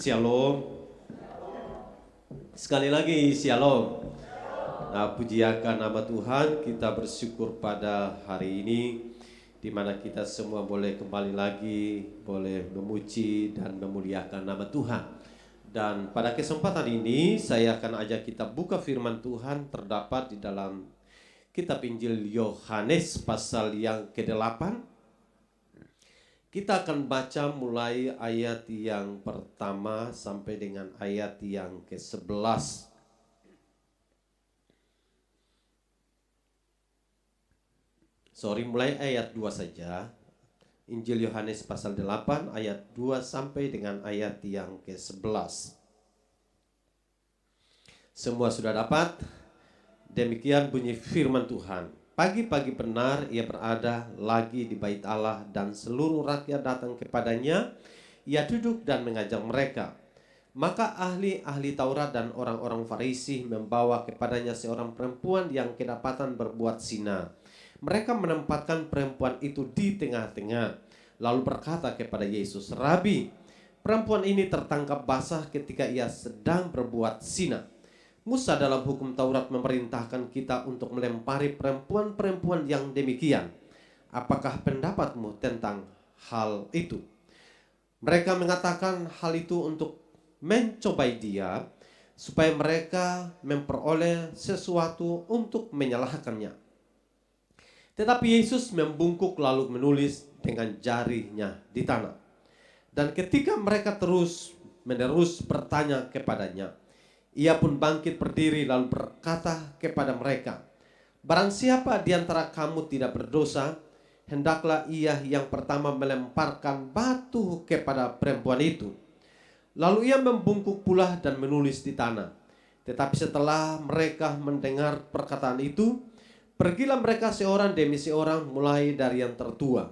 Shalom. Sekali lagi Shalom. Nah, puji akan nama Tuhan, kita bersyukur pada hari ini di mana kita semua boleh kembali lagi, boleh memuji dan memuliakan nama Tuhan. Dan pada kesempatan ini saya akan ajak kita buka firman Tuhan terdapat di dalam kitab Injil Yohanes pasal yang ke-8. Kita akan baca mulai ayat yang pertama sampai dengan ayat yang ke-11. Mulai ayat 2 saja. Injil Yohanes pasal 8 ayat 2 sampai dengan ayat yang ke-11. Semua sudah dapat? Demikian bunyi firman Tuhan. Pagi-pagi benar ia berada lagi di bait Allah dan seluruh rakyat datang kepadanya. Ia duduk dan mengajar mereka. Maka ahli-ahli Taurat dan orang-orang Farisi membawa kepadanya seorang perempuan yang kedapatan berbuat zina. Mereka menempatkan perempuan itu di tengah-tengah, lalu berkata kepada Yesus, "Rabi, perempuan ini tertangkap basah ketika ia sedang berbuat zina. Musa dalam hukum Taurat memerintahkan kita untuk melempari perempuan-perempuan yang demikian. Apakah pendapatmu tentang hal itu?" Mereka mengatakan hal itu untuk mencobai dia, supaya mereka memperoleh sesuatu untuk menyalahkannya. Tetapi Yesus membungkuk lalu menulis dengan jarinya di tanah. Dan ketika mereka terus-menerus bertanya kepadanya, ia pun bangkit berdiri lalu berkata kepada mereka, "Barang siapa di antara kamu tidak berdosa, hendaklah ia yang pertama melemparkan batu kepada perempuan itu." Lalu ia membungkuk pula dan menulis di tanah. Tetapi setelah mereka mendengar perkataan itu, pergilah mereka seorang demi seorang mulai dari yang tertua.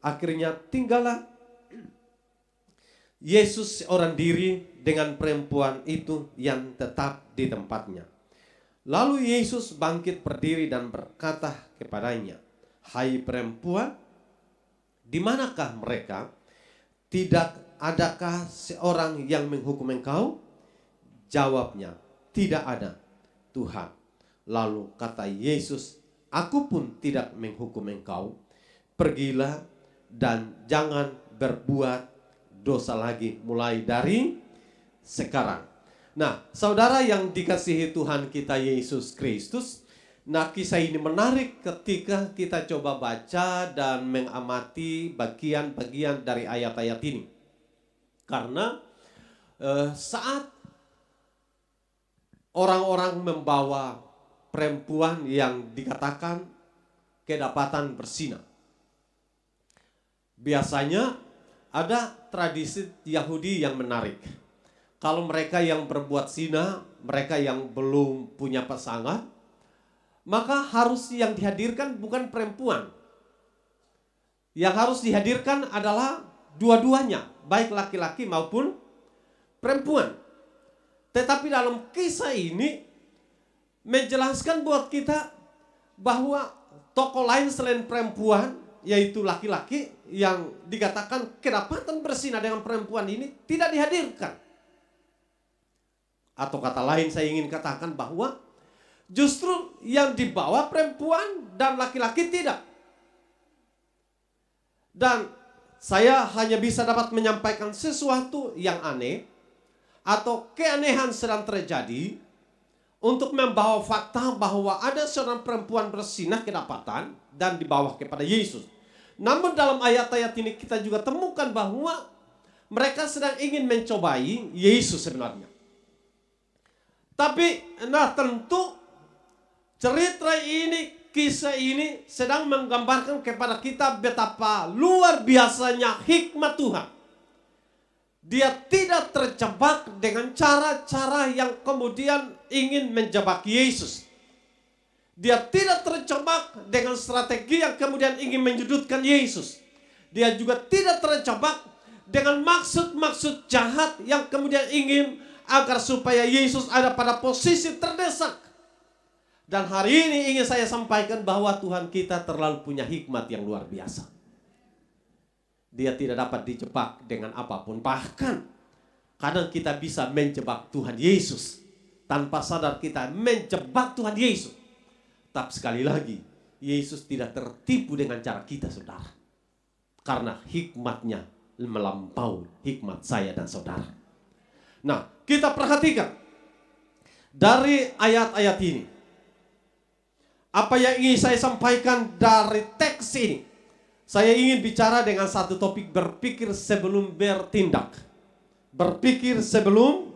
Akhirnya tinggallah Yesus seorang diri dengan perempuan itu yang tetap di tempatnya. Lalu Yesus bangkit berdiri dan berkata kepadanya, "Hai perempuan, di manakah mereka? Tidak adakah seorang yang menghukum engkau?" Jawabnya, "Tidak ada, Tuhan." Lalu kata Yesus, "Aku pun tidak menghukum engkau. Pergilah dan jangan berbuat dosa lagi mulai dari sekarang." Nah, saudara yang dikasihi Tuhan kita Yesus Kristus, nah kisah ini menarik ketika kita coba baca dan mengamati bagian-bagian dari ayat-ayat ini. Karena saat orang-orang membawa perempuan yang dikatakan kedapatan berzina, biasanya ada tradisi Yahudi yang menarik. Kalau mereka yang berbuat zina, mereka yang belum punya pasangan, maka harus yang dihadirkan bukan perempuan. Yang harus dihadirkan adalah dua-duanya, baik laki-laki maupun perempuan. Tetapi dalam kisah ini menjelaskan buat kita bahwa tokoh lain selain perempuan, yaitu laki-laki yang dikatakan kedapatan berzina dengan perempuan ini tidak dihadirkan. Atau kata lain saya ingin katakan bahwa justru yang dibawa perempuan dan laki-laki tidak. Dan saya hanya bisa dapat menyampaikan sesuatu yang aneh atau keanehan sedang terjadi untuk membawa fakta bahwa ada seorang perempuan berzina kedapatan dan dibawa kepada Yesus. Namun dalam ayat-ayat ini kita juga temukan bahwa mereka sedang ingin mencobai Yesus sebenarnya. Tapi tentu cerita ini, kisah ini sedang menggambarkan kepada kita betapa luar biasanya hikmat Tuhan. Dia tidak terjebak dengan cara-cara yang kemudian ingin menjebak Yesus. Dia tidak terjebak dengan strategi yang kemudian ingin menyudutkan Yesus. Dia juga tidak terjebak dengan maksud-maksud jahat yang kemudian ingin agar supaya Yesus ada pada posisi terdesak. Dan hari ini ingin saya sampaikan bahwa Tuhan kita terlalu punya hikmat yang luar biasa. Dia tidak dapat dijebak dengan apapun. Bahkan Kadang kita bisa menjebak Tuhan Yesus. Tanpa sadar kita menjebak Tuhan Yesus. Tapi sekali lagi, Yesus tidak tertipu dengan cara kita, saudara. Karena hikmatnya melampaui hikmat saya dan saudara. Nah, kita perhatikan dari ayat-ayat ini. Apa yang ingin saya sampaikan dari teks ini? Saya ingin bicara dengan satu topik, berpikir sebelum bertindak. Berpikir sebelum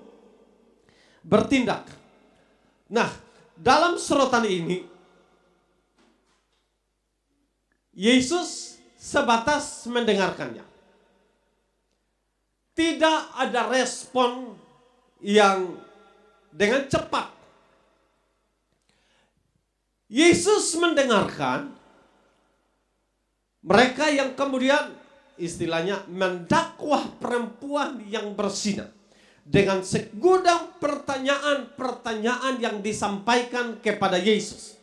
bertindak. Nah, dalam sorotan ini, Yesus sebatas mendengarkannya. Tidak ada respon yang dengan cepat. Yesus mendengarkan mereka yang kemudian istilahnya mendakwah perempuan yang bersinar dengan segudang pertanyaan-pertanyaan yang disampaikan kepada Yesus.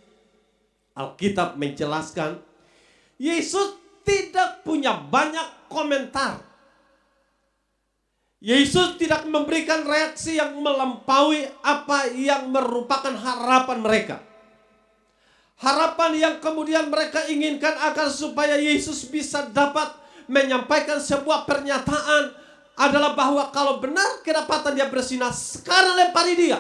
Alkitab menjelaskan Yesus tidak punya banyak komentar. Yesus tidak memberikan reaksi yang melampaui apa yang merupakan harapan mereka. Harapan yang kemudian mereka inginkan agar supaya Yesus bisa dapat menyampaikan sebuah pernyataan adalah bahwa kalau benar kedapatan dia bersinar, sekarang lempari dia.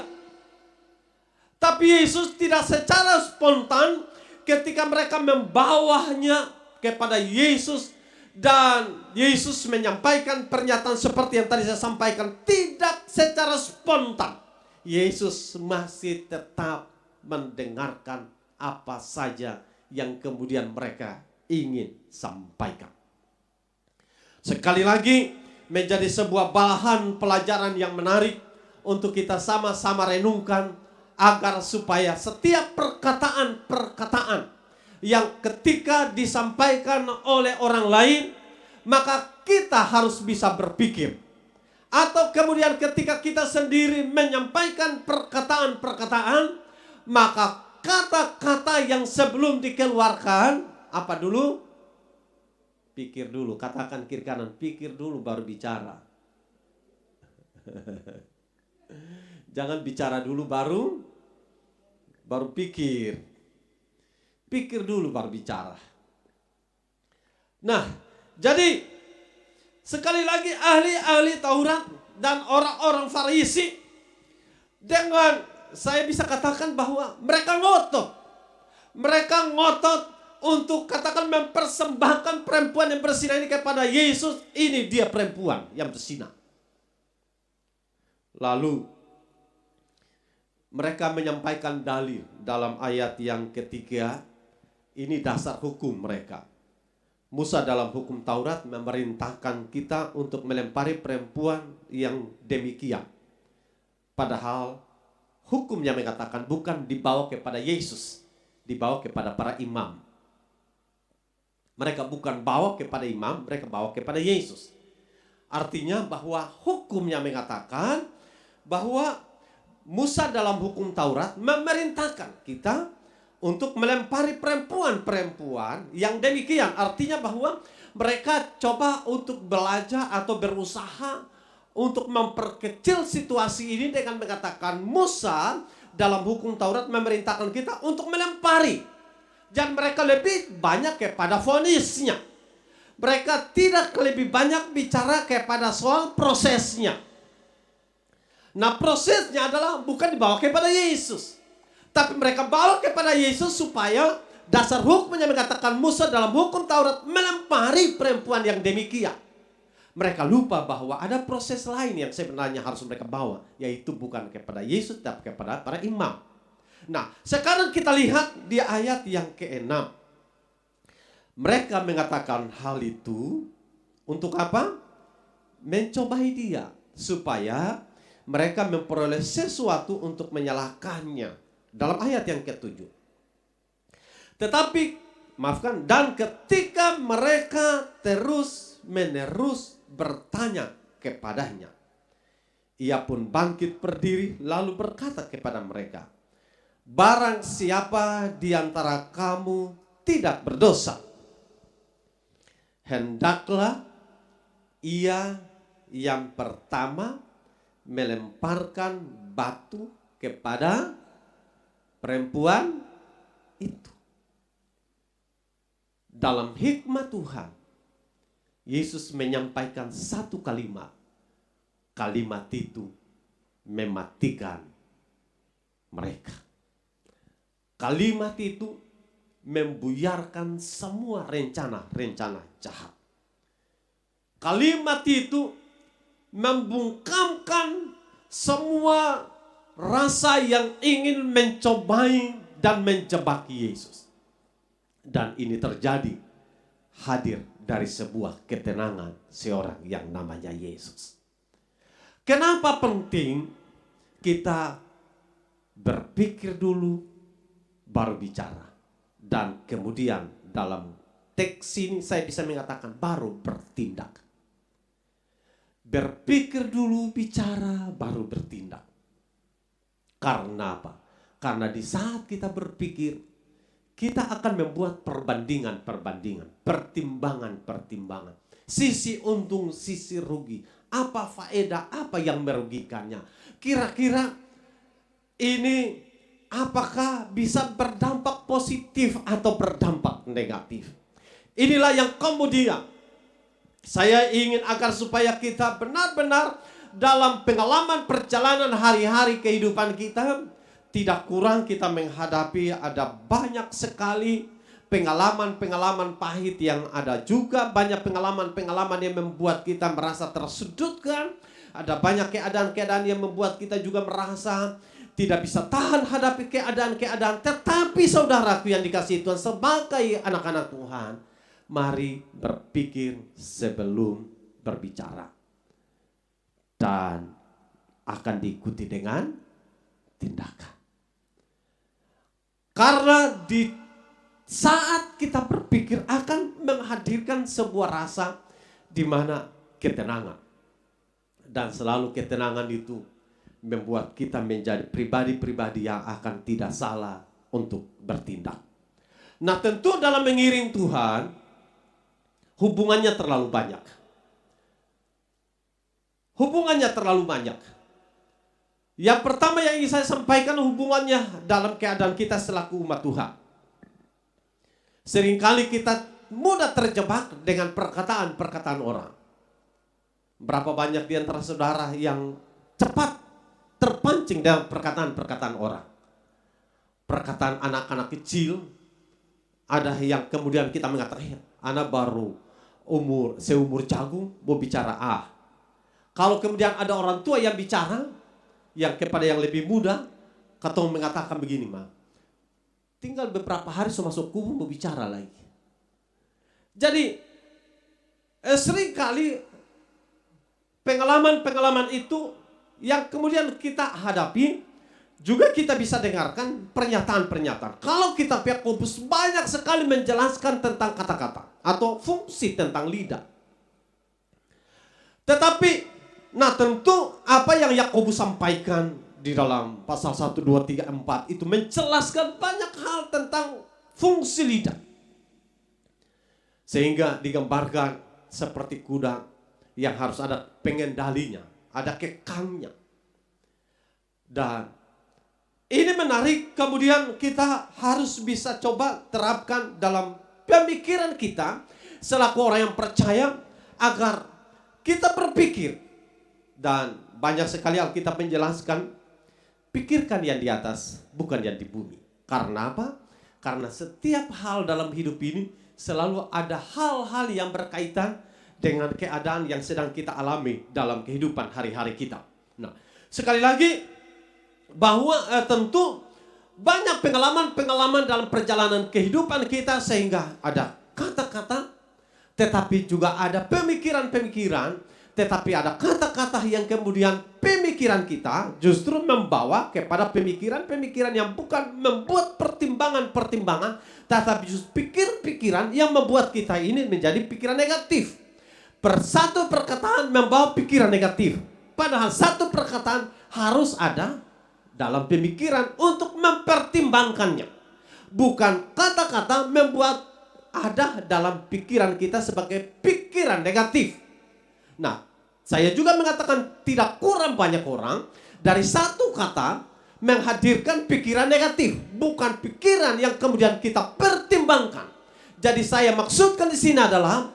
Tapi Yesus tidak secara spontan ketika mereka membawanya kepada Yesus dan Yesus menyampaikan pernyataan seperti yang tadi saya sampaikan, tidak secara spontan. Yesus masih tetap mendengarkan apa saja yang kemudian mereka ingin sampaikan. Sekali lagi menjadi sebuah bahan pelajaran yang menarik untuk kita sama-sama renungkan agar supaya setiap perkataan-perkataan yang ketika disampaikan oleh orang lain, maka kita harus bisa berpikir. Atau kemudian ketika kita sendiri menyampaikan perkataan-perkataan, maka kata-kata yang sebelum dikeluarkan, apa dulu? Pikir dulu, katakan kiri kanan, pikir dulu baru bicara. Jangan bicara dulu baru pikir. Pikir dulu baru bicara. Nah, jadi sekali lagi ahli-ahli Taurat dan orang-orang Farisi dengan saya bisa katakan bahwa mereka ngotot. Mereka ngotot untuk katakan mempersembahkan perempuan yang bersinar ini kepada Yesus. Ini dia perempuan yang bersinar. Lalu mereka menyampaikan dalil dalam ayat yang ketiga. Ini dasar hukum mereka. Musa dalam hukum Taurat memerintahkan kita untuk melempari perempuan yang demikian. Padahal hukumnya mengatakan bukan dibawa kepada Yesus, dibawa kepada para imam. Mereka bukan bawa kepada imam, mereka bawa kepada Yesus. Artinya bahwa hukumnya mengatakan bahwa Musa dalam hukum Taurat memerintahkan kita untuk melempari perempuan-perempuan yang demikian. Artinya bahwa mereka coba untuk belajar atau berusaha untuk memperkecil situasi ini dengan mengatakan Musa dalam hukum Taurat memerintahkan kita untuk melempari. Dan mereka lebih banyak kepada vonisnya. Mereka tidak lebih banyak bicara kepada soal prosesnya. Nah, prosesnya adalah bukan dibawa kepada Yesus. Tapi mereka bawa kepada Yesus supaya dasar hukumnya mengatakan Musa dalam hukum Taurat melempari perempuan yang demikian. Mereka lupa bahwa ada proses lain yang sebenarnya harus mereka bawa. Yaitu bukan kepada Yesus tapi kepada para imam. Nah, sekarang kita lihat di ayat yang ke-6. Mereka mengatakan hal itu untuk apa? Mencobai dia. Supaya mereka memperoleh sesuatu untuk menyalahkannya. Dalam ayat yang ke-7. Tetapi, maafkan, dan ketika mereka terus-menerus bertanya kepadanya, ia pun bangkit berdiri lalu berkata kepada mereka, barang siapa di antara kamu tidak berdosa, hendaklah ia yang pertama melemparkan batu kepada perempuan itu. Dalam hikmat Tuhan, Yesus menyampaikan satu kalimat. Kalimat itu mematikan mereka. Kalimat itu membuyarkan semua rencana-rencana jahat. Kalimat itu membungkamkan semua rasa yang ingin mencobai dan menjebak Yesus. Dan ini terjadi hadir dari sebuah ketenangan seorang yang namanya Yesus. Kenapa penting kita berpikir dulu baru bicara, dan kemudian dalam teks ini saya bisa mengatakan baru bertindak. Berpikir dulu, bicara, baru bertindak. Karena apa? Karena di saat kita berpikir, kita akan membuat perbandingan, pertimbangan. Sisi untung, sisi rugi. Apa faedah, apa yang merugikannya. Kira-kira ini apakah bisa berdampak positif atau berdampak negatif. Inilah yang kemudian saya ingin agar supaya kita benar-benar dalam pengalaman perjalanan hari-hari kehidupan kita, tidak kurang kita menghadapi ada banyak sekali pengalaman-pengalaman pahit yang ada juga. Banyak pengalaman-pengalaman yang membuat kita merasa tersudutkan. Ada banyak keadaan-keadaan yang membuat kita juga merasa tidak bisa tahan hadapi keadaan-keadaan. Tetapi saudaraku yang dikasihi Tuhan, sebagai anak-anak Tuhan, mari berpikir sebelum berbicara. Dan akan diikuti dengan tindakan. Karena di saat kita berpikir akan menghadirkan sebuah rasa di mana ketenangan. Dan selalu ketenangan itu membuat kita menjadi pribadi-pribadi yang akan tidak salah untuk bertindak. Nah, tentu dalam mengiring Tuhan, hubungannya terlalu banyak. Hubungannya terlalu banyak. Yang pertama yang ingin saya sampaikan, hubungannya dalam keadaan kita selaku umat Tuhan. Seringkali kita mudah terjebak dengan perkataan-perkataan orang. Berapa banyak di antara saudara yang cepat terpancing dalam perkataan-perkataan orang. Perkataan anak-anak kecil, ada yang kemudian kita mengatakan, anak baru seumur jagung mau bicara Kalau kemudian ada orang tua yang bicara, yang kepada yang lebih muda, katong mengatakan begini, tinggal beberapa hari so masuk kubur mau bicara lagi. Jadi seringkali pengalaman-pengalaman itu yang kemudian kita hadapi, juga kita bisa dengarkan pernyataan-pernyataan. Kalau kita pihak Yakobus banyak sekali menjelaskan tentang kata-kata atau fungsi tentang lidah. Tetapi, nah tentu apa yang Yakobus sampaikan di dalam pasal 1, 2, 3, 4 itu menjelaskan banyak hal tentang fungsi lidah. Sehingga digambarkan seperti kuda yang harus ada pengendalinya, ada kekangnya. Dan ini menarik, kemudian kita harus bisa coba terapkan dalam pemikiran kita selaku orang yang percaya, agar kita berpikir. Dan banyak sekali Alkitab menjelaskan, pikirkan yang di atas, bukan yang di bumi. Karena apa? Karena setiap hal dalam hidup ini selalu ada hal-hal yang berkaitan dengan keadaan yang sedang kita alami dalam kehidupan hari-hari kita. Nah, sekali lagi, bahwa tentu banyak pengalaman-pengalaman dalam perjalanan kehidupan kita, sehingga ada kata-kata, tetapi juga ada pemikiran-pemikiran, tetapi ada kata-kata yang kemudian pemikiran kita justru membawa kepada pemikiran-pemikiran yang bukan membuat pertimbangan-pertimbangan, tetapi justru pikir-pikiran yang membuat kita ini menjadi pikiran negatif. Satu perkataan membawa pikiran negatif. Padahal satu perkataan harus ada dalam pemikiran untuk mempertimbangkannya. Bukan kata-kata membuat ada dalam pikiran kita sebagai pikiran negatif. Nah, Saya juga mengatakan tidak kurang banyak orang dari satu kata menghadirkan pikiran negatif, bukan pikiran yang kemudian kita pertimbangkan. Jadi saya maksudkan di sini adalah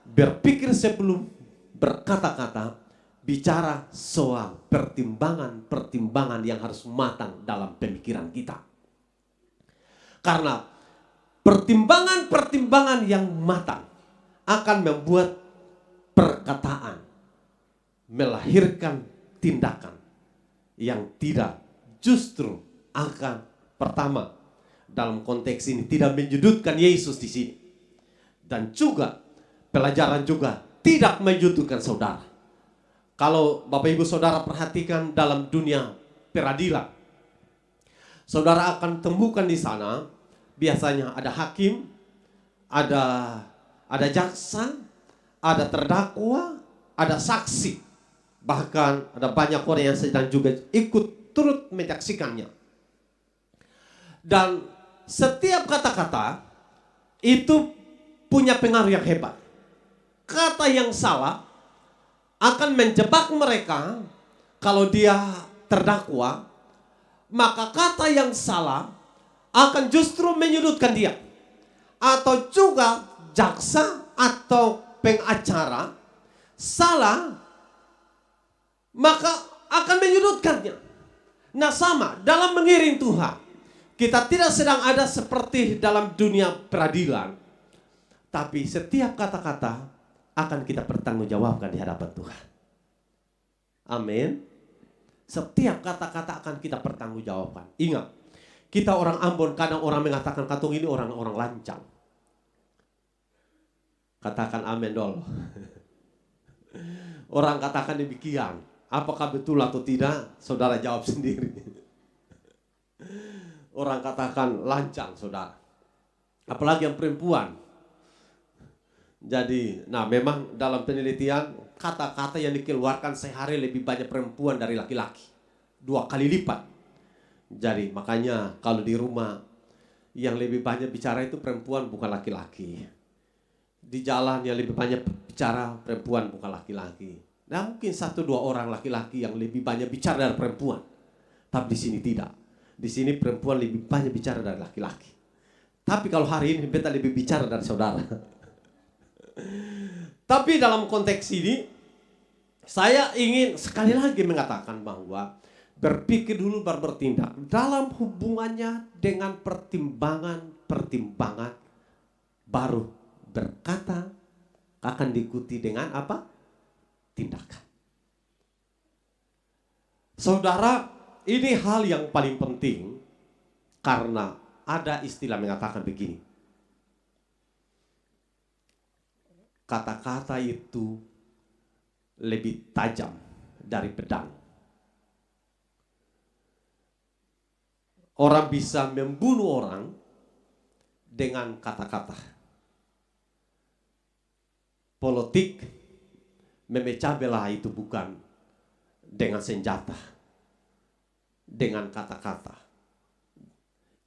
berpikir sebelum berkata-kata, bicara soal pertimbangan-pertimbangan yang harus matang dalam pemikiran kita. Karena pertimbangan-pertimbangan yang matang akan membuat perkataan melahirkan tindakan yang tidak, justru akan pertama dalam konteks ini tidak menyudutkan Yesus di sini, dan juga pelajaran juga tidak menyudutkan saudara. Kalau Bapak Ibu Saudara perhatikan dalam dunia peradilan, saudara akan temukan di sana biasanya ada hakim, ada jaksa, ada terdakwa, ada saksi. Bahkan ada banyak orang yang sedang juga ikut turut menyaksikannya. Dan setiap kata-kata itu punya pengaruh yang hebat. Kata yang salah akan menjebak mereka. Kalau dia terdakwa, maka kata yang salah akan justru menyudutkan dia. Atau juga jaksa atau pengacara salah, maka akan menyudutkannya. Nah, sama dalam mengiring Tuhan, kita tidak sedang ada seperti dalam dunia peradilan, tapi setiap kata-kata akan kita pertanggungjawabkan di hadapan Tuhan. Amin. Setiap kata-kata akan kita pertanggungjawabkan. Ingat, kita orang Ambon, kadang orang mengatakan katong ini orang-orang lancang. Katakan amin dulu. Orang katakan demikian. Apakah betul atau tidak? Saudara jawab sendiri. Orang katakan lancang, saudara. Apalagi yang perempuan. Jadi, memang dalam penelitian kata-kata yang dikeluarkan sehari lebih banyak perempuan dari laki-laki. 2 kali lipat. Jadi makanya kalau di rumah yang lebih banyak bicara itu perempuan bukan laki-laki. Di jalan yang lebih banyak bicara perempuan bukan laki-laki. Nah, mungkin 1-2 orang laki-laki yang lebih banyak bicara dari perempuan. Tapi di sini tidak. Di sini perempuan lebih banyak bicara dari laki-laki. Tapi kalau hari ini beta lebih bicara dari saudara. Tapi dalam konteks ini saya ingin sekali lagi mengatakan bahwa berpikir dulu baru bertindak. Dalam hubungannya dengan pertimbangan-pertimbangan baru berkata akan diikuti dengan apa? Tindakan. Saudara, ini hal yang paling penting karena ada istilah mengatakan begini. Kata-kata itu lebih tajam dari pedang. Orang bisa membunuh orang dengan kata-kata. Politik memecah belah itu bukan dengan senjata, dengan kata-kata.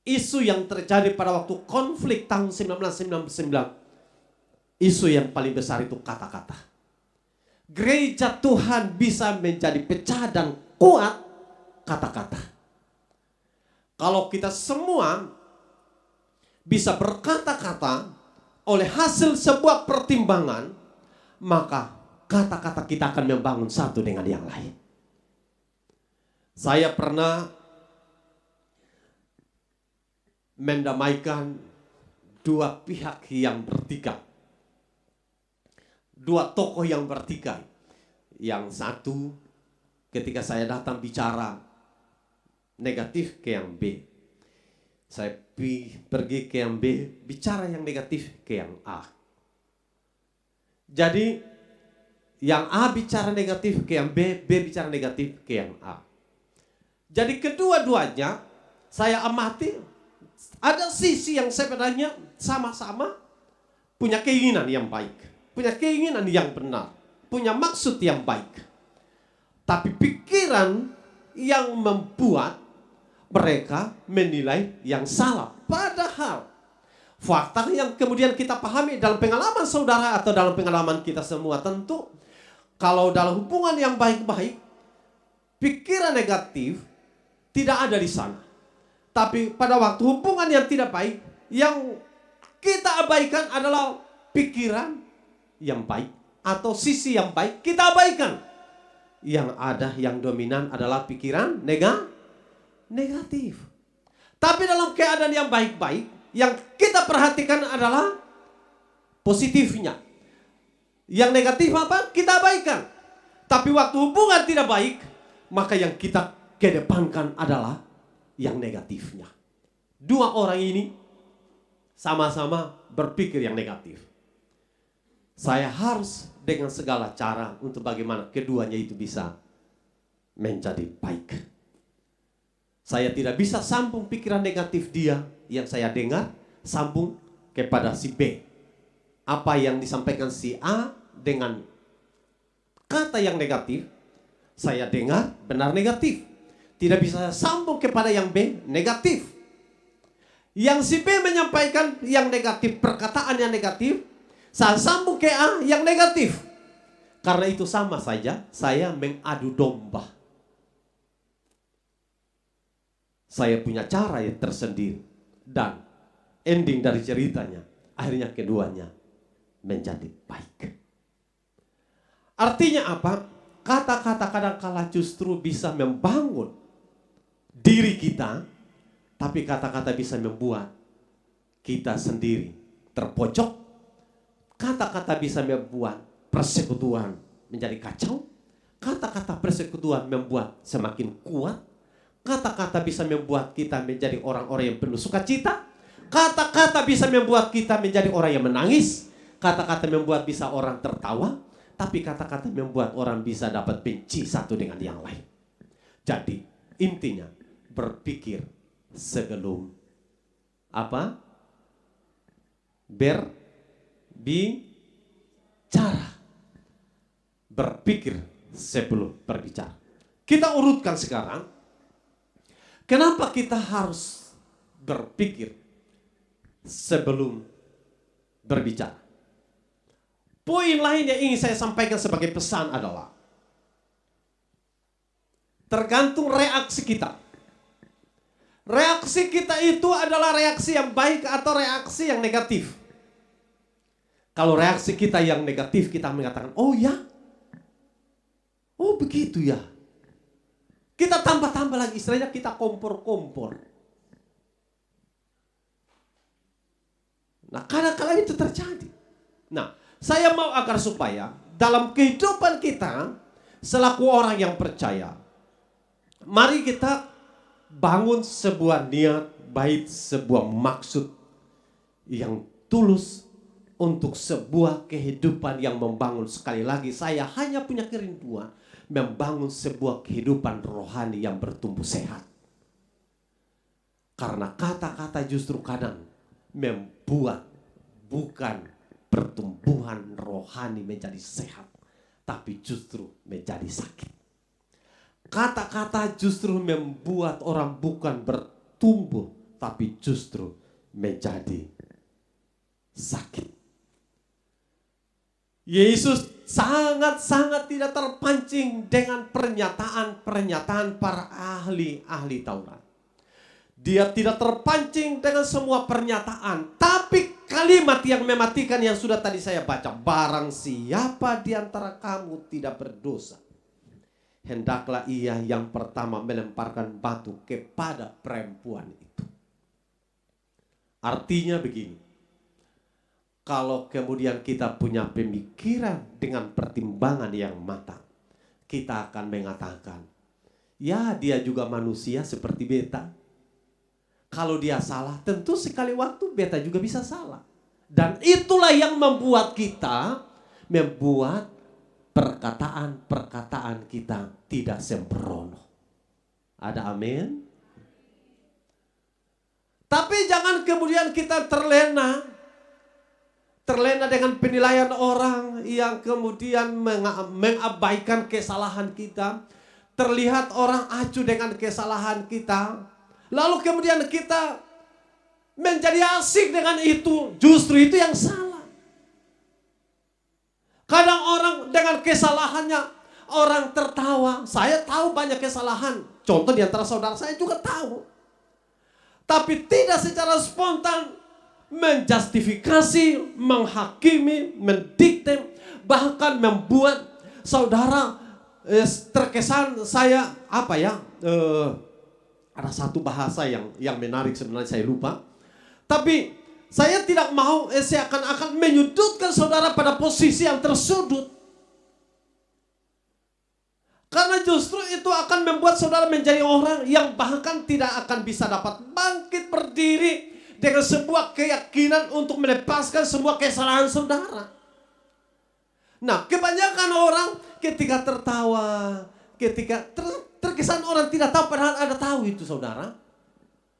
Isu yang terjadi pada waktu konflik tahun 1999, isu yang paling besar itu kata-kata. Gereja Tuhan bisa menjadi pecah dan kuat kata-kata. Kalau kita semua bisa berkata-kata oleh hasil sebuah pertimbangan, maka kata-kata kita akan membangun satu dengan yang lain. Saya pernah mendamaikan 2 pihak yang bertikai. 2 tokoh yang bertikai. Yang satu ketika saya datang bicara negatif ke yang B. Saya pergi ke yang B, bicara yang negatif ke yang A. Jadi yang A bicara negatif ke yang B, B bicara negatif ke yang A. Jadi kedua-duanya saya amati, ada sisi yang sebenarnya sama-sama punya keinginan yang baik, punya keinginan yang benar, punya maksud yang baik. Tapi pikiran yang membuat mereka menilai yang salah. Padahal fakta yang kemudian kita pahami dalam pengalaman saudara atau dalam pengalaman kita semua, tentu Kalau dalam hubungan yang baik-baik, pikiran negatif tidak ada di sana. Tapi pada waktu hubungan yang tidak baik, yang kita abaikan adalah pikiran yang baik atau sisi yang baik kita abaikan. Yang ada yang dominan adalah pikiran negatif. Tapi dalam keadaan yang baik-baik, yang kita perhatikan adalah positifnya. Yang negatif apa? Kita abaikan. Tapi waktu hubungan tidak baik, maka yang kita kedepankan adalah yang negatifnya. Dua orang ini sama-sama berpikir yang negatif. Saya harus dengan segala cara untuk bagaimana keduanya itu bisa menjadi baik. Saya tidak bisa sambung pikiran negatif dia yang saya dengar, sambung kepada si B. Apa yang disampaikan si A dengan kata yang negatif, saya dengar benar negatif. Tidak bisa sambung kepada yang B negatif. Yang si B menyampaikan yang negatif, perkataan yang negatif, saya sambung ke A yang negatif. Karena itu sama saja, saya mengadu domba. Saya punya cara yang tersendiri. Dan ending dari ceritanya, akhirnya keduanya menjadi baik. Artinya apa? Kata-kata kadang-kala justru bisa membangun diri kita, tapi kata-kata bisa membuat kita sendiri terpojok. Kata-kata bisa membuat persekutuan menjadi kacau. Kata-kata persekutuan membuat semakin kuat. Kata-kata bisa membuat kita menjadi orang-orang yang penuh sukacita. Kata-kata bisa membuat kita menjadi orang yang menangis. Kata-kata membuat bisa orang tertawa. Tapi kata-kata membuat orang bisa dapat benci satu dengan yang lain. Jadi intinya berpikir sebelum apa? Berbicara. Berpikir sebelum berbicara. Kita urutkan sekarang. Kenapa kita harus berpikir sebelum berbicara? Poin lain yang ingin saya sampaikan sebagai pesan adalah tergantung reaksi kita. Reaksi kita itu adalah reaksi yang baik atau reaksi yang negatif. Kalau reaksi kita yang negatif, kita mengatakan, oh ya, oh begitu ya. Kita tambah-tambah lagi, istilahnya kita kompor-kompor. Nah, kadang-kadang itu terjadi. Nah, saya mau agar supaya dalam kehidupan kita selaku orang yang percaya, mari kita bangun sebuah niat baik, sebuah maksud yang tulus untuk sebuah kehidupan yang membangun. Sekali lagi, saya hanya punya kerinduan membangun sebuah kehidupan rohani yang bertumbuh sehat. Karena kata-kata justru kadang membuat bukan pertumbuhan rohani menjadi sehat, tapi justru menjadi sakit. Kata-kata justru membuat orang bukan bertumbuh, tapi justru menjadi sakit. Yesus sangat-sangat tidak terpancing dengan pernyataan-pernyataan para ahli-ahli Taurat. Dia tidak terpancing dengan semua pernyataan, tapi kalimat yang mematikan yang sudah tadi saya baca, barang siapa di antara kamu tidak berdosa, hendaklah ia yang pertama melemparkan batu kepada perempuan itu. Artinya begini, kalau kemudian kita punya pemikiran dengan pertimbangan yang matang, kita akan mengatakan, ya dia juga manusia seperti beta. Kalau dia salah, tentu sekali waktu beta juga bisa salah. Dan itulah yang membuat kita, membuat perkataan-perkataan kita tidak sembrono. Ada amin? Tapi jangan kemudian kita terlena dengan penilaian orang yang kemudian mengabaikan kesalahan kita. Terlihat orang acuh dengan kesalahan kita. Lalu kemudian kita menjadi asik dengan itu. Justru itu yang salah. Kadang orang dengan kesalahannya orang tertawa. Saya tahu banyak kesalahan. Contoh di antara saudara saya juga tahu. Tapi tidak secara spontan menjustifikasi, menghakimi, mendikte, bahkan membuat saudara terkesan saya ada satu bahasa yang menarik sebenarnya, saya lupa. Tapi saya tidak mau seakan-akan menyudutkan saudara pada posisi yang tersudut. Karena justru itu akan membuat saudara menjadi orang yang bahkan tidak akan bisa dapat bangkit berdiri dengan sebuah keyakinan untuk melepaskan sebuah kesalahan saudara. Nah, kebanyakan orang ketika tertawa, ketika terkesan orang tidak tahu, padahal ada tahu itu saudara.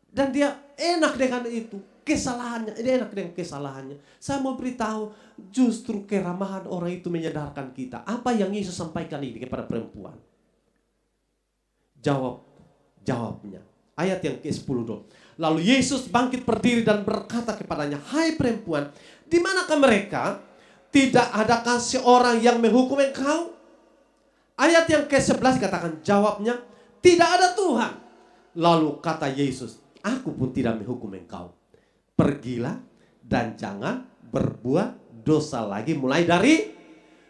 Dan dia enak dengan itu, kesalahannya, dia enak dengan kesalahannya. Saya mau beritahu, justru keramahan orang itu menyadarkan kita. Apa yang Yesus sampaikan ini kepada perempuan? Jawabnya. Ayat yang ke-10 dulu. Lalu Yesus bangkit berdiri dan berkata kepadanya, "Hai perempuan, di manakah mereka? Tidak adakah seorang yang menghukum engkau?" Ayat yang ke-11 katakan, jawabnya, "Tidak ada Tuhan." Lalu kata Yesus, "Aku pun tidak menghukum engkau. Pergilah dan jangan berbuat dosa lagi mulai dari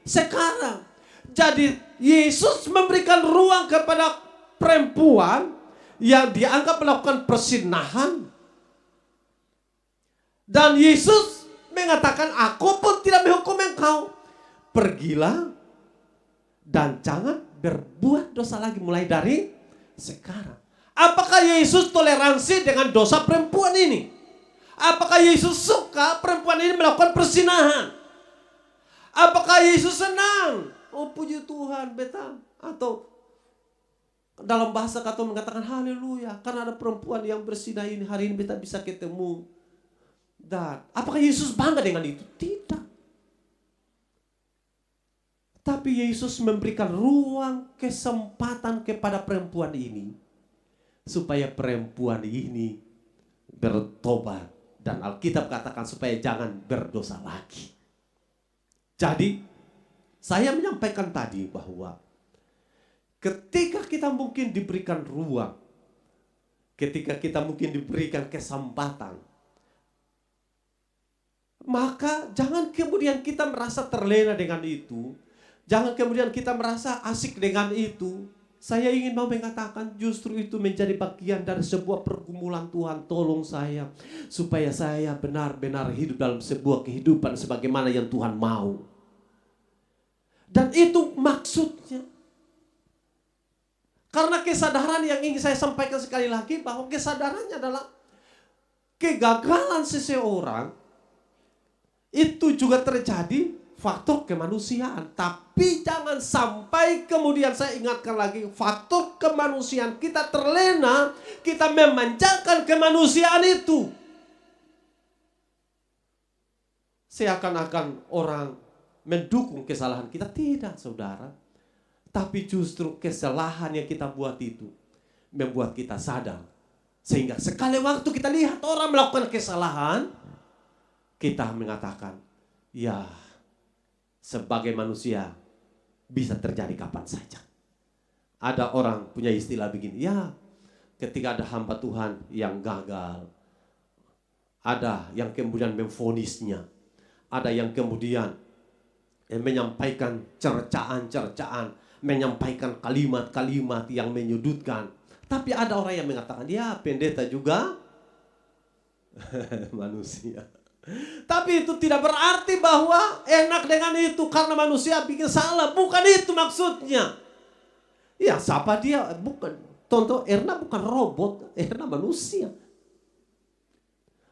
sekarang." Jadi Yesus memberikan ruang kepada perempuan yang dianggap melakukan perzinahan. Dan Yesus mengatakan, "Aku pun tidak menghukum engkau. Pergilah dan jangan berbuat dosa lagi mulai dari sekarang." Apakah Yesus toleransi dengan dosa perempuan ini? Apakah Yesus suka perempuan ini melakukan perzinahan? Apakah Yesus senang? Oh puji Tuhan, beta. Atau dalam bahasa Katolik mengatakan haleluya, karena ada perempuan yang bersinah ini, hari ini beta bisa ketemu. Dan apakah Yesus bangga dengan itu? Tidak. Tapi Yesus memberikan ruang, kesempatan kepada perempuan ini, supaya perempuan ini bertobat. Dan Alkitab katakan supaya jangan berdosa lagi. Jadi, saya menyampaikan tadi bahwa ketika kita mungkin diberikan ruang, ketika kita mungkin diberikan kesempatan, maka jangan kemudian kita merasa terlena dengan itu. Jangan kemudian kita merasa asik dengan itu. Saya ingin mau mengatakan justru itu menjadi bagian dari sebuah pergumulan. Tuhan tolong saya supaya saya benar-benar hidup dalam sebuah kehidupan sebagaimana yang Tuhan mau. Dan itu maksudnya. Karena kesadaran yang ingin saya sampaikan sekali lagi, bahwa kesadarannya adalah kegagalan seseorang itu juga terjadi faktor kemanusiaan. Tapi jangan sampai kemudian saya ingatkan lagi, faktor kemanusiaan kita terlena, kita memanjakan kemanusiaan itu. Seakan-akan orang mendukung kesalahan kita. Tidak, saudara. Tapi justru kesalahan yang kita buat itu membuat kita sadar. Sehingga sekali waktu kita lihat orang melakukan kesalahan, kita mengatakan, ya sebagai manusia bisa terjadi kapan saja. Ada orang punya istilah begini, ya ketika ada hamba Tuhan yang gagal, ada yang kemudian memvonisnya, ada yang kemudian menyampaikan cercaan-cercaan, menyampaikan kalimat-kalimat yang menyudutkan. Tapi ada orang yang mengatakan, ya pendeta juga manusia. Tapi itu tidak berarti bahwa enak dengan itu karena manusia bikin salah. Bukan itu maksudnya. Ya siapa dia? Bukan. Contoh, Erna bukan robot. Erna manusia.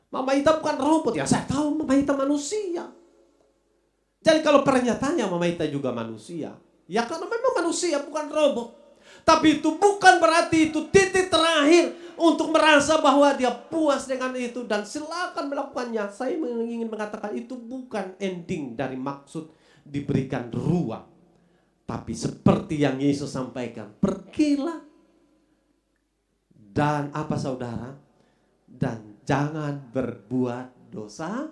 Mama Ita bukan robot. Ya saya tahu Mama Ita manusia. Jadi kalau pernyataannya Mama Ita juga manusia, ya karena memang manusia bukan robot. Tapi itu bukan berarti itu titik terakhir untuk merasa bahwa dia puas dengan itu dan silakan melakukannya. Saya ingin mengatakan itu bukan ending dari maksud diberikan ruang. Tapi seperti yang Yesus sampaikan, pergilah. Dan apa saudara? Dan jangan berbuat dosa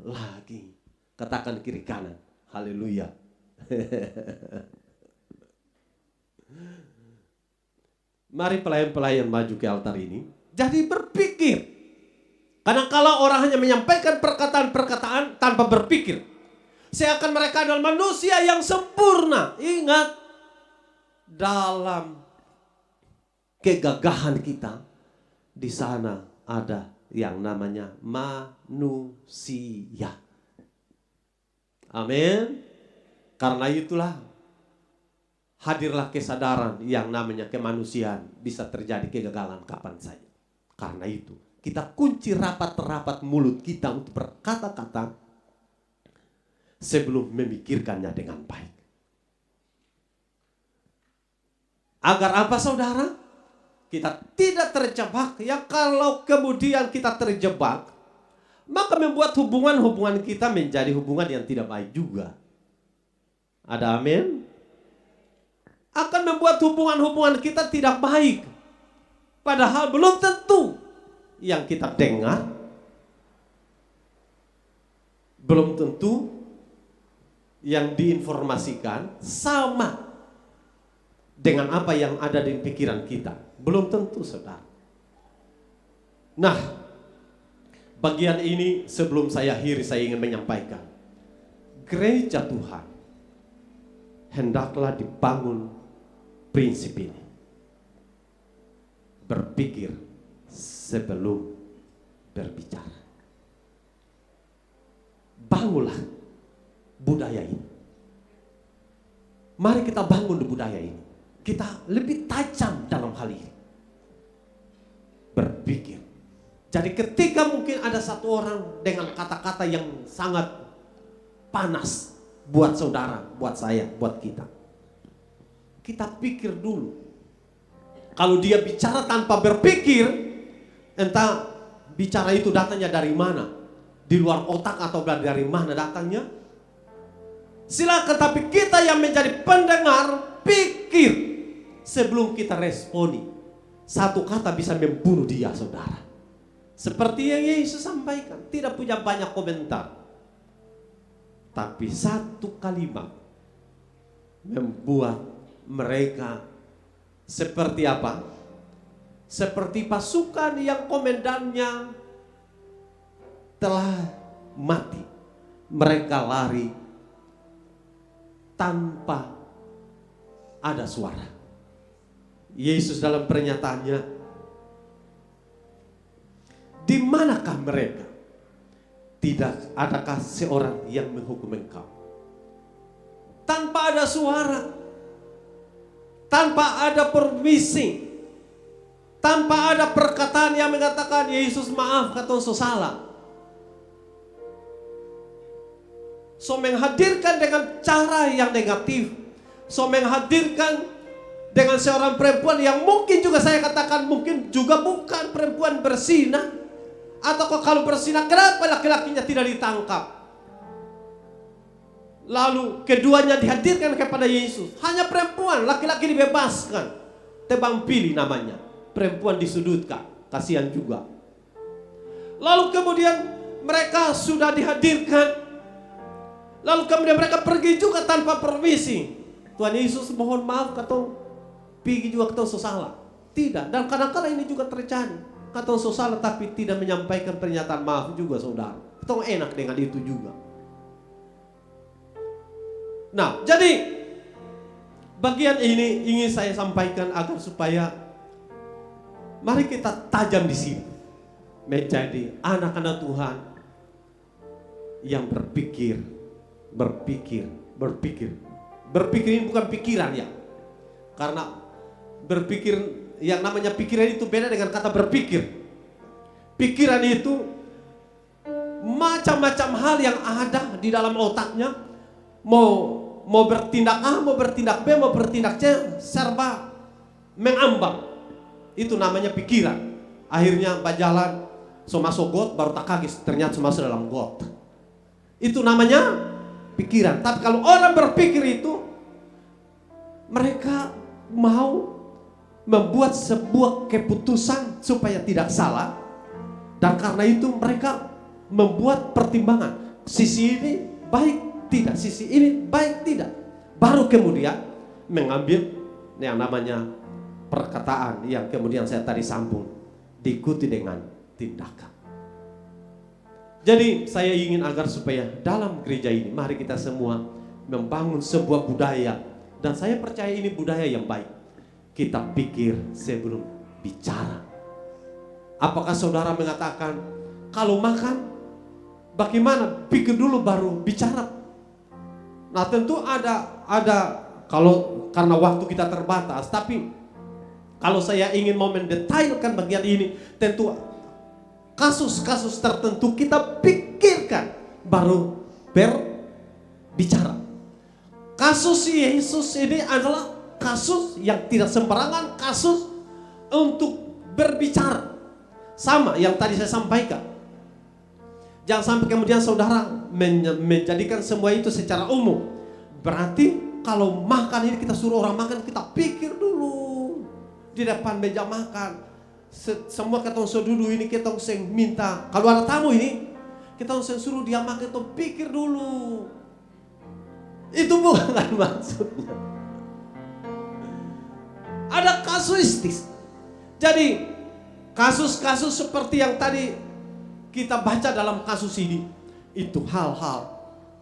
lagi. Katakan kiri kanan. Haleluya. Mari pelayan-pelayan maju ke altar ini. Jadi berpikir. Karena kalau orang hanya menyampaikan perkataan-perkataan tanpa berpikir, seakan mereka adalah manusia yang sempurna. Ingat, dalam kegagahan kita, di sana ada yang namanya manusia. Amin. Karena itulah hadirlah kesadaran yang namanya kemanusiaan. Bisa terjadi kegagalan kapan saja. Karena itu kita kunci rapat-rapat mulut kita untuk berkata-kata sebelum memikirkannya dengan baik. Agar apa saudara? Kita tidak terjebak. Ya kalau kemudian kita terjebak, maka membuat hubungan-hubungan kita menjadi hubungan yang tidak baik juga. Ada amin? Akan membuat hubungan-hubungan kita tidak baik. Padahal belum tentu yang kita dengar, belum tentu yang diinformasikan sama dengan apa yang ada di pikiran kita. Belum tentu, saudara. Nah, bagian ini sebelum saya akhiri, saya ingin menyampaikan. Gereja Tuhan hendaklah dibangun prinsip ini. Berpikir sebelum berbicara. Bangunlah budaya ini. Mari kita bangun di budaya ini. Kita lebih tajam dalam hal ini. Berpikir. Jadi ketika mungkin ada satu orang dengan kata-kata yang sangat panas buat saudara, buat saya, buat kita. Kita pikir dulu. Kalau dia bicara tanpa berpikir, entah bicara itu datangnya dari mana, di luar otak atau dari mana datangnya. Silakan, tapi kita yang menjadi pendengar, pikir sebelum kita responi. Satu kata bisa membunuh dia, saudara. Seperti yang Yesus sampaikan, tidak punya banyak komentar, tapi satu kalimat membuat mereka seperti apa? Seperti pasukan yang komandannya telah mati. Mereka lari tanpa ada suara. Yesus dalam pernyataannya, di manakah mereka? Tidak adakah seorang yang menghukum engkau? Tanpa ada suara, tanpa ada permisi, tanpa ada perkataan yang mengatakan Yesus maaf katong so salah. So menghadirkan dengan cara yang negatif, so menghadirkan dengan seorang perempuan yang mungkin juga saya katakan mungkin juga bukan perempuan berzina, atau kalau berzina kenapa laki-lakinya tidak ditangkap? Lalu keduanya dihadirkan kepada Yesus. Hanya perempuan, laki-laki dibebaskan. Tebang pilih namanya. Perempuan disudutkan. Kasihan juga. Lalu kemudian mereka sudah dihadirkan. Lalu kemudian mereka pergi juga tanpa permisi. Tuhan Yesus mohon maaf katong pergi juga katong salah. Tidak. Dan kadang-kadang ini juga terjadi. Katong salah tapi tidak menyampaikan pernyataan maaf juga, saudara. Katong enak dengan itu juga. Nah, jadi bagian ini ingin saya sampaikan agar supaya mari kita tajam di sini menjadi anak-anak Tuhan yang berpikir ini bukan pikiran ya, karena berpikir yang namanya pikiran itu beda dengan kata berpikir. Pikiran itu macam-macam hal yang ada di dalam otaknya, mau bertindak A, mau bertindak B, mau bertindak C, serba mengambang. Itu namanya pikiran. Akhirnya berjalan, so masuk got, baru tak kaget ternyata so masuk dalam got. Itu namanya pikiran. Tapi kalau orang berpikir itu, mereka mau membuat sebuah keputusan supaya tidak salah. Dan karena itu mereka membuat pertimbangan. Sisi ini baik, tidak, sisi ini baik, tidak. baru kemudian mengambil yang namanya perkataan yang kemudian saya tadi sambung, diikuti dengan tindakan. Jadi saya ingin agar supaya dalam gereja ini mari kita semua membangun sebuah budaya, dan saya percaya ini budaya yang baik. Kita pikir sebelum bicara. Apakah saudara mengatakan kalau makan bagaimana? Pikir dulu baru bicara. Nah, tentu ada kalau karena waktu kita terbatas, tapi kalau saya ingin mau mendetailkan bagian ini, tentu kasus-kasus tertentu kita pikirkan baru berbicara. Kasus Yesus ini adalah kasus yang tidak sembarangan, kasus untuk berbicara. Sama yang tadi saya sampaikan. Jangan sampai kemudian saudara menjadikan semua itu secara umum. Berarti kalau makan ini kita suruh orang makan, kita pikir dulu di depan meja makan. Semua kita dulu ini kita minta. Kalau ada tamu ini, kita suruh dia makan, kita pikir dulu. Itu bukan maksudnya. Ada kasuistik. Jadi kasus-kasus seperti yang tadi kita baca dalam kasus ini, itu hal-hal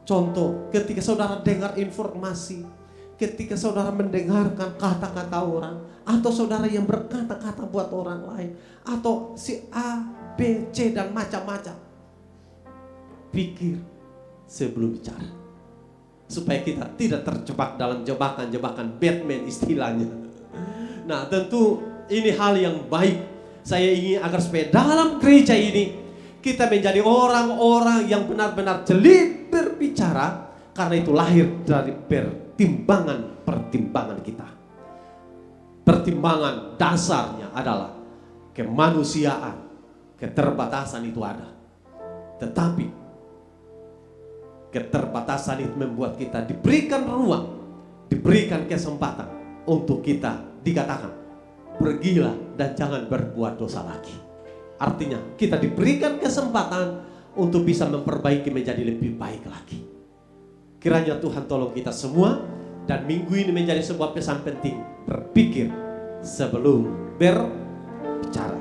contoh ketika saudara dengar informasi, ketika saudara mendengarkan kata-kata orang, atau saudara yang berkata-kata buat orang lain, atau si A, B, C dan macam-macam, pikir sebelum bicara, supaya kita tidak terjebak dalam jebakan-jebakan Batman istilahnya. Nah, tentu ini hal yang baik. Saya ingin agar supaya dalam gereja ini kita menjadi orang-orang yang benar-benar jeli berbicara, karena itu lahir dari pertimbangan kita. Pertimbangan dasarnya adalah kemanusiaan, keterbatasan itu ada. Tetapi keterbatasan itu membuat kita diberikan ruang, diberikan kesempatan untuk kita dikatakan, pergilah dan jangan berbuat dosa lagi. Artinya kita diberikan kesempatan untuk bisa memperbaiki menjadi lebih baik lagi. Kiranya Tuhan tolong kita semua, dan minggu ini menjadi sebuah pesan penting, berpikir sebelum berbicara.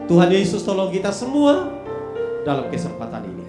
Tuhan Yesus tolong kita semua dalam kesempatan ini.